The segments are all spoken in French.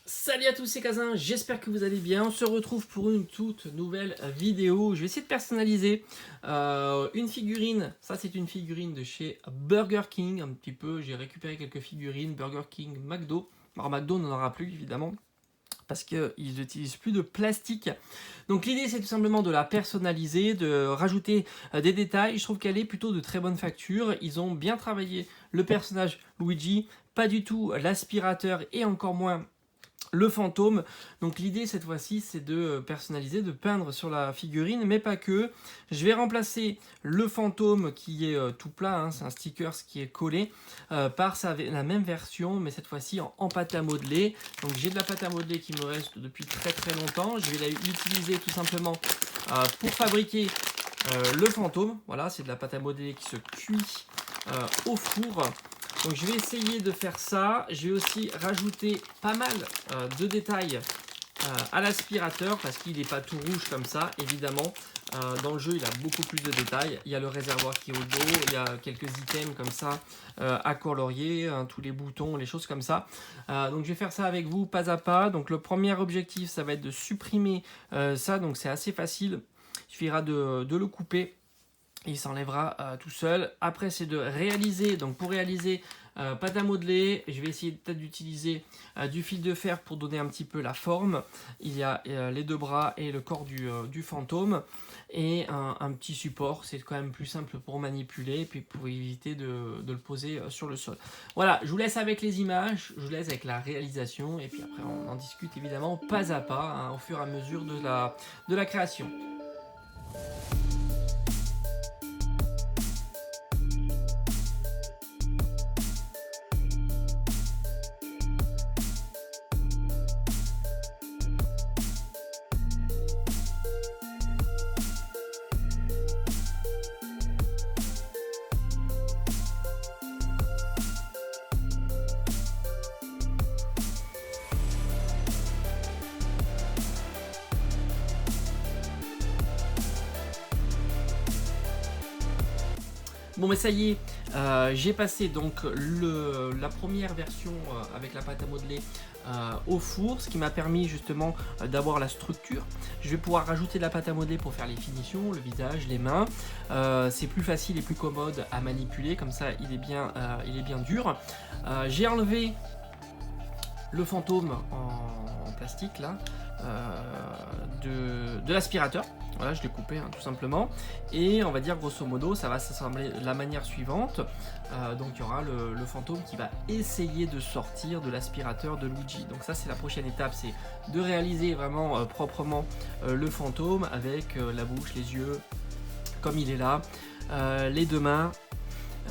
Salut à tous, c'est Kazin, j'espère que vous allez bien. On se retrouve pour une toute nouvelle vidéo. Je vais essayer de personnaliser une figurine. Ça, c'est une figurine de chez Burger King. Un petit peu, j'ai récupéré quelques figurines Burger King, McDo. Alors, McDo n'en aura plus, évidemment, parce qu'ils n'utilisent plus de plastique. Donc l'idée, c'est tout simplement de la personnaliser, de rajouter des détails. Je trouve qu'elle est plutôt de très bonne facture. Ils ont bien travaillé le personnage Luigi, pas du tout l'aspirateur et encore moins le fantôme. Donc l'idée cette fois-ci, c'est de personnaliser, de peindre sur la figurine, mais pas que. Je vais remplacer le fantôme qui est tout plat, hein, c'est un sticker qui est collé, par la même version, mais cette fois-ci en pâte à modeler. Donc j'ai de la pâte à modeler qui me reste depuis très très longtemps. Je vais l'utiliser tout simplement pour fabriquer le fantôme. Voilà, c'est de la pâte à modeler qui se cuit au four. Donc je vais essayer de faire ça. Je vais aussi rajouter pas mal de détails à l'aspirateur parce qu'il n'est pas tout rouge comme ça, évidemment. Dans le jeu, il a beaucoup plus de détails. Il y a le réservoir qui est au dos, il y a quelques items comme ça à colorier, hein, tous les boutons, les choses comme ça. Donc je vais faire ça avec vous pas à pas. Donc le premier objectif, ça va être de supprimer ça. Donc c'est assez facile. Il suffira de le couper. Il s'enlèvera tout seul. Après, c'est de réaliser. Donc, pour réaliser pâte à modeler, je vais essayer peut-être d'utiliser du fil de fer pour donner un petit peu la forme. Il y a les deux bras et le corps du fantôme. Et un petit support. C'est quand même plus simple pour manipuler. Et puis, pour éviter de le poser sur le sol. Voilà, je vous laisse avec les images. Je vous laisse avec la réalisation. Et puis après, on en discute évidemment pas à pas, hein, au fur et à mesure de la création. Bon, mais ça y est, j'ai passé donc la première version avec la pâte à modeler au four, ce qui m'a permis justement d'avoir la structure. Je vais pouvoir rajouter de la pâte à modeler pour faire les finitions, le visage, les mains. C'est plus facile et plus commode à manipuler, comme ça il est bien dur. J'ai enlevé le fantôme en plastique là, de l'aspirateur. Voilà, je l'ai coupé tout simplement. Et on va dire grosso modo, ça va s'assembler de la manière suivante. Donc il y aura le fantôme qui va essayer de sortir de l'aspirateur de Luigi. Donc ça, c'est la prochaine étape, c'est de réaliser vraiment proprement le fantôme avec la bouche, les yeux, comme il est là, les deux mains.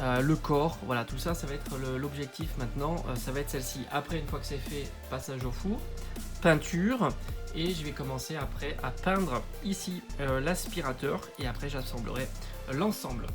Le corps, voilà, tout ça, ça va être l'objectif maintenant, ça va être celle-ci. Après, une fois que c'est fait, passage au four, peinture, et je vais commencer après à peindre ici l'aspirateur, et après j'assemblerai l'ensemble.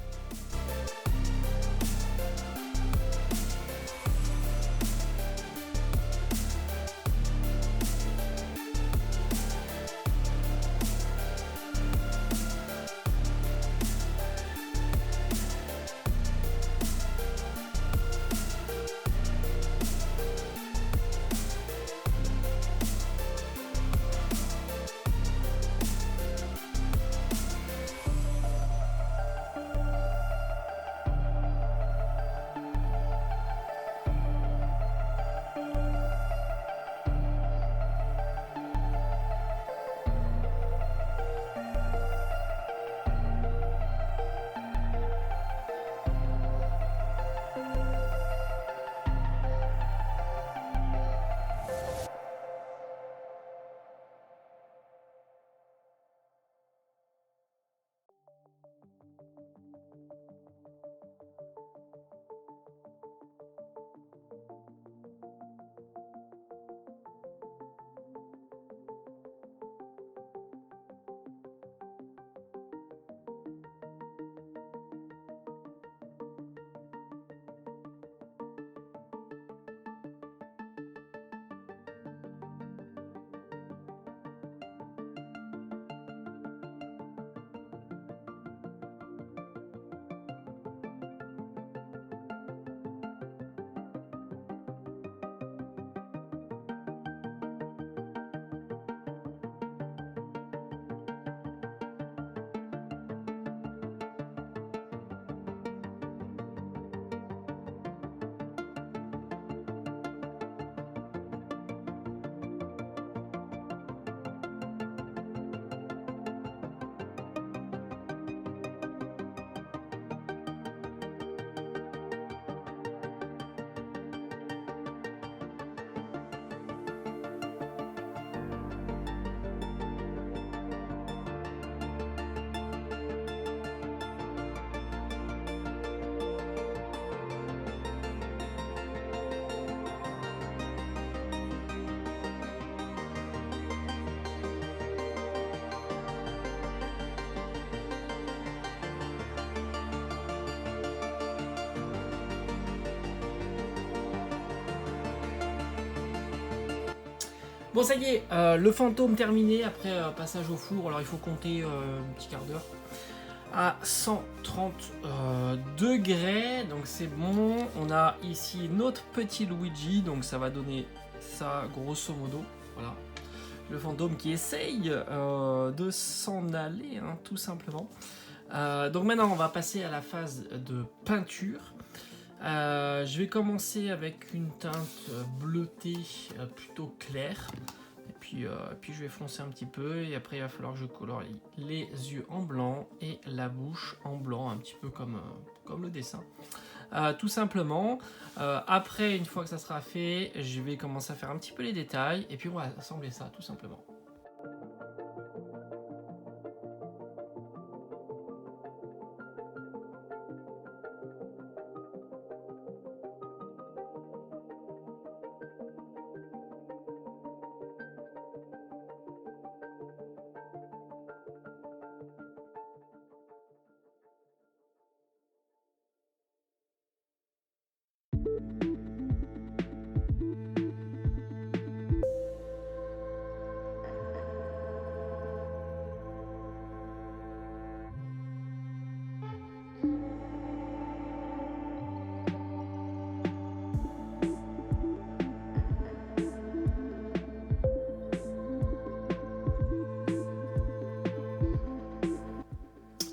Bon, ça y est, le fantôme terminé après passage au four. Alors il faut compter un petit quart d'heure à 130 degrés, donc c'est bon. On a ici notre petit Luigi, donc ça va donner ça grosso modo. Voilà, le fantôme qui essaye de s'en aller, hein, tout simplement. Donc maintenant on va passer à la phase de peinture. Je vais commencer avec une teinte bleutée plutôt claire. Et puis je vais foncer un petit peu et après il va falloir que je colorie les yeux en blanc et la bouche en blanc, un petit peu comme le dessin. Tout simplement. Après, une fois que ça sera fait, je vais commencer à faire un petit peu les détails et puis on va assembler ça tout simplement.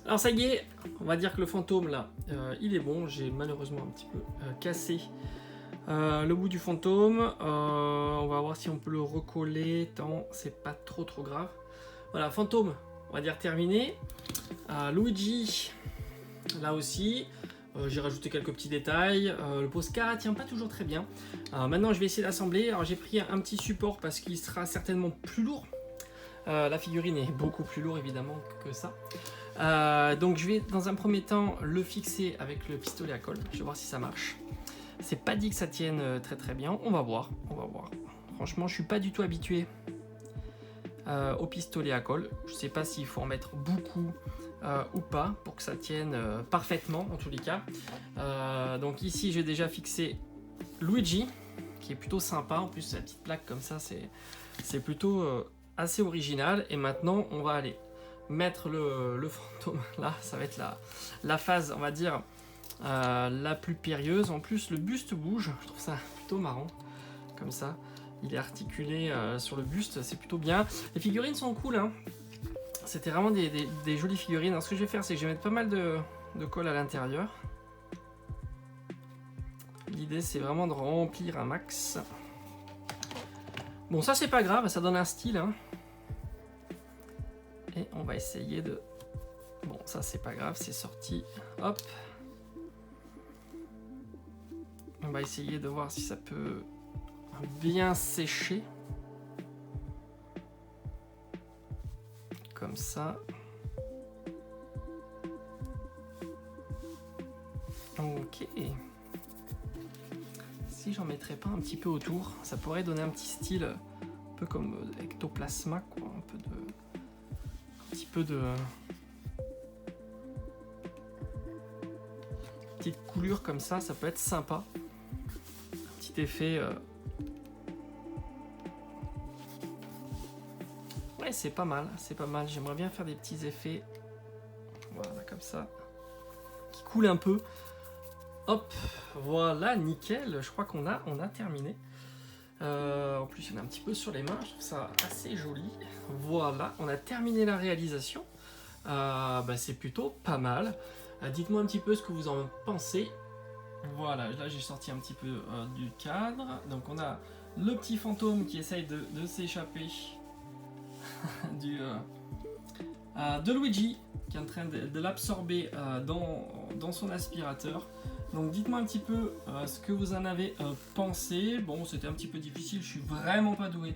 Alors ça y est, on va dire que le fantôme là, il est bon. J'ai malheureusement un petit peu cassé le bout du fantôme. On va voir si on peut le recoller, tant c'est pas trop grave. Voilà, fantôme, on va dire terminé. Luigi, là aussi, j'ai rajouté quelques petits détails. Le Posca tient pas toujours très bien. Maintenant je vais essayer d'assembler. Alors j'ai pris un petit support parce qu'il sera certainement plus lourd. La figurine est beaucoup plus lourde évidemment que ça. Donc je vais dans un premier temps le fixer avec le pistolet à colle. Je vais voir si ça marche. C'est pas dit que ça tienne très bien. On va voir. Franchement, je suis pas du tout habitué au pistolet à colle. Je sais pas s'il faut en mettre beaucoup ou pas pour que ça tienne parfaitement en tous les cas. Donc ici, j'ai déjà fixé Luigi, qui est plutôt sympa. En plus, la petite plaque comme ça, c'est plutôt assez original. Et maintenant, on va aller mettre le fantôme là. Ça va être la phase, on va dire, la plus périlleuse. En plus, le buste bouge. Je trouve ça plutôt marrant. Comme ça, il est articulé sur le buste. C'est plutôt bien. Les figurines sont cool, hein. C'était vraiment des jolies figurines. Alors, ce que je vais faire, c'est que je vais mettre pas mal de colle à l'intérieur. L'idée, c'est vraiment de remplir un max. Bon, ça, c'est pas grave. Ça donne un style, hein. Et on va essayer de... Bon, ça c'est pas grave, c'est sorti. Hop. On va essayer de voir si ça peut bien sécher. Comme ça. Ok. Si j'en mettrais pas un petit peu autour, ça pourrait donner un petit style un peu comme ectoplasma, quoi. Un petit peu de petite coulure comme ça peut être sympa. Un petit effet. Ouais, c'est pas mal, J'aimerais bien faire des petits effets. Voilà, comme ça. Qui coulent un peu. Hop, voilà, nickel. Je crois qu'on a terminé. En plus, il y en a un petit peu sur les mains. Je trouve ça assez joli. Voilà, on a terminé la réalisation. C'est plutôt pas mal. Dites-moi un petit peu ce que vous en pensez. Voilà, là j'ai sorti un petit peu du cadre. Donc on a le petit fantôme qui essaye de s'échapper de Luigi, qui est en train de l'absorber dans son aspirateur. Donc dites-moi un petit peu ce que vous en avez pensé. Bon, c'était un petit peu difficile, je suis vraiment pas doué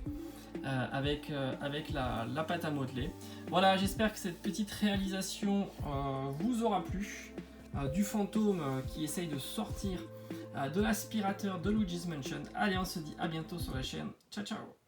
avec la pâte à modeler. Voilà, j'espère que cette petite réalisation vous aura plu. Du fantôme qui essaye de sortir de l'aspirateur de Luigi's Mansion. Allez, on se dit à bientôt sur la chaîne. Ciao, ciao!